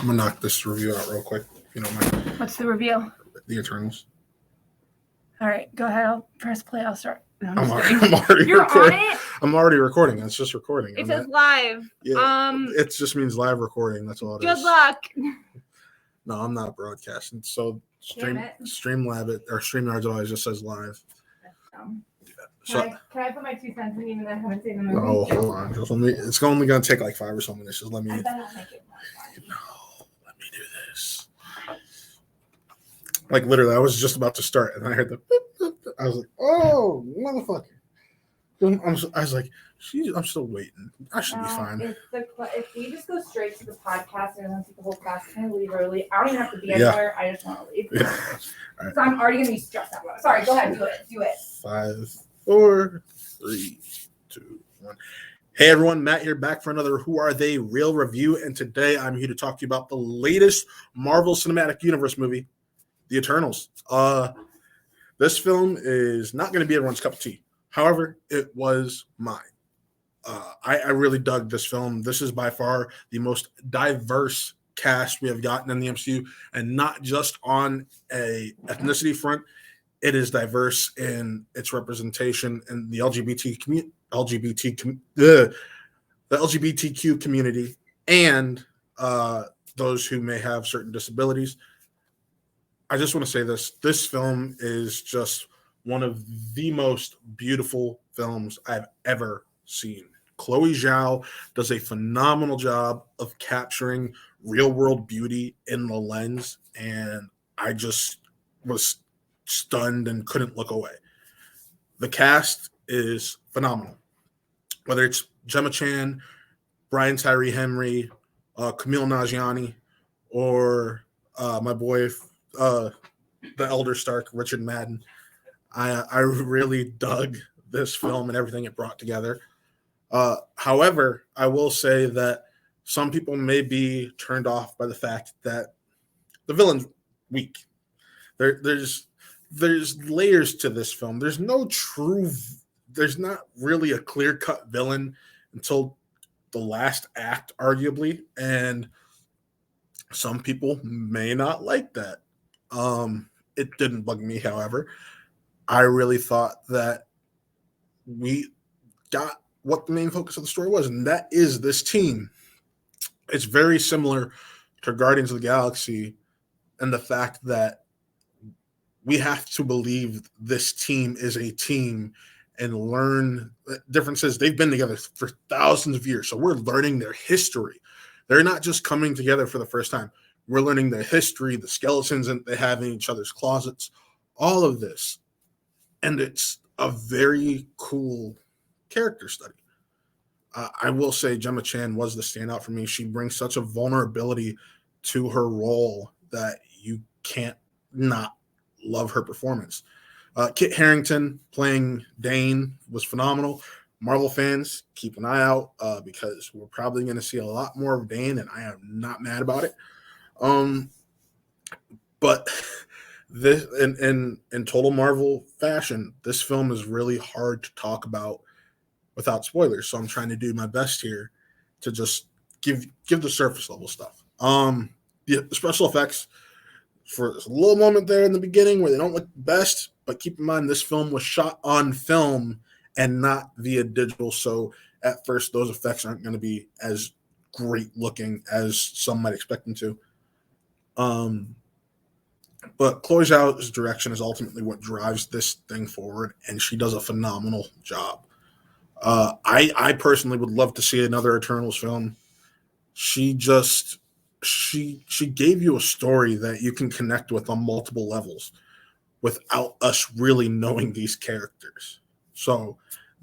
I'm gonna knock this review out real quick. If you don't mind. What's the review? The Eternals. All right, go ahead. I'll press play. I'll start. No, I'm already You're recording. on it? I'm already recording. It's just recording. It says live. Yeah, it just means live recording. That's all it is. Good luck. No, I'm not broadcasting. So StreamYard's always just says live. That's dumb. So, can I put my 2 cents in even though I haven't seen the movie? Oh, hold on. It's only going to take like 5 or so minutes. Just let me. I bet I'll make it more fun. No, let me do this. Like literally, I was just about to start, and I heard the. Boop, boop. I was like, "Oh, motherfucker!" I was like, "I'm still waiting. I should be fine." If we just go straight to the podcast and then take the whole class, can I leave early? I don't even have to be anywhere. I just want to leave. Yeah. Right. So I'm already gonna be stressed out about it. Sorry, go ahead, do it. 5, 4, 3, 2, 1. Hey everyone, Matt here, back for another Who Are They Real review, and today I'm here to talk to you about the latest Marvel Cinematic Universe movie, The Eternals. This film is not going to be everyone's cup of tea. However, it was mine. I really dug this film. This is by far the most diverse cast we have gotten in the MCU, and not just on a ethnicity front. It is diverse in its representation in the the LGBTQ community and those who may have certain disabilities. I just want to say this film is just one of the most beautiful films I've ever seen. Chloe Zhao does a phenomenal job of capturing real world beauty in the lens, and I just was stunned and couldn't look away. The cast is phenomenal. Whether it's Gemma Chan, Brian Tyree Henry, Camille Najjiani, or my boy, the Elder Stark, Richard Madden. I really dug this film and everything it brought together. However, I will say that some people may be turned off by the fact that the villain's weak. There's layers to this film. There's not really a clear-cut villain until the last act, arguably, and some people may not like that. It didn't bug me, however. I really thought that we got what the main focus of the story was, and that is this team. It's very similar to Guardians of the Galaxy and the fact that we have to believe this team is a team and learn differences. They've been together for thousands of years, so we're learning their history. They're not just coming together for the first time. We're learning their history, the skeletons that they have in each other's closets, all of this. And it's a very cool character study. I will say Gemma Chan was the standout for me. She brings such a vulnerability to her role that you can't not love her performance. Kit Harington playing Dane was phenomenal. Marvel fans, keep an eye out because we're probably going to see a lot more of Dane, and I am not mad about it. But this in total Marvel fashion, this film is really hard to talk about without spoilers. So I'm trying to do my best here to just give the surface level stuff. The special effects for a little moment there in the beginning where they don't look best, but keep in mind this film was shot on film and not via digital. So at first those effects aren't going to be as great looking as some might expect them to. But Chloe Zhao's direction is ultimately what drives this thing forward, and she does a phenomenal job. I personally would love to see another Eternals film. She gave you a story that you can connect with on multiple levels without us really knowing these characters. So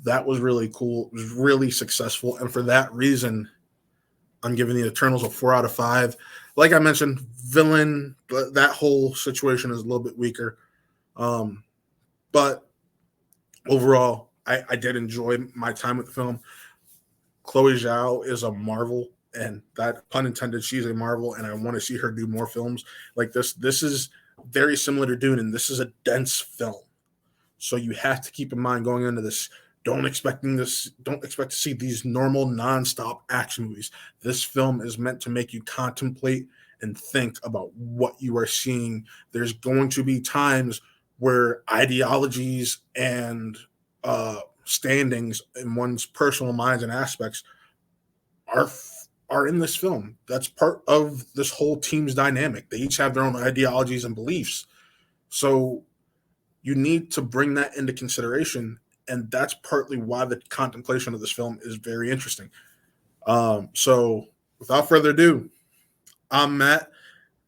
that was really cool. It was really successful, and for that reason, I'm giving the Eternals a 4 out of 5. Like I mentioned, villain, that whole situation is a little bit weaker. But overall, I did enjoy my time with the film. Chloe Zhao is a Marvel, and that pun intended, she's a Marvel, and I want to see her do more films like this. This is very similar to Dune, and this is a dense film. So you have to keep in mind going into this, don't expect to see these normal nonstop action movies. This film is meant to make you contemplate and think about what you are seeing. There's going to be times where ideologies and standings in one's personal minds and aspects are are in this film. That's part of this whole team's dynamic. They each have their own ideologies and beliefs. So you need to bring that into consideration. And that's partly why the contemplation of this film is very interesting. So without further ado, I'm Matt.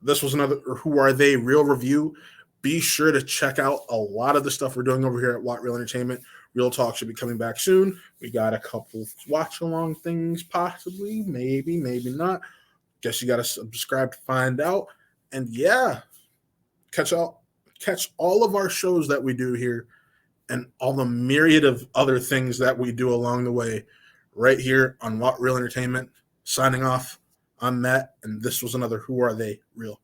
This was another Who Are They Real review. Be sure to check out a lot of the stuff we're doing over here at What Real Entertainment. Real Talk should be coming back soon. We got a couple watch along things, possibly, maybe not. Guess you got to subscribe to find out. And yeah, catch all of our shows that we do here and all the myriad of other things that we do along the way right here on What Real Entertainment. Signing off, I'm Matt, and this was another Who Are They Real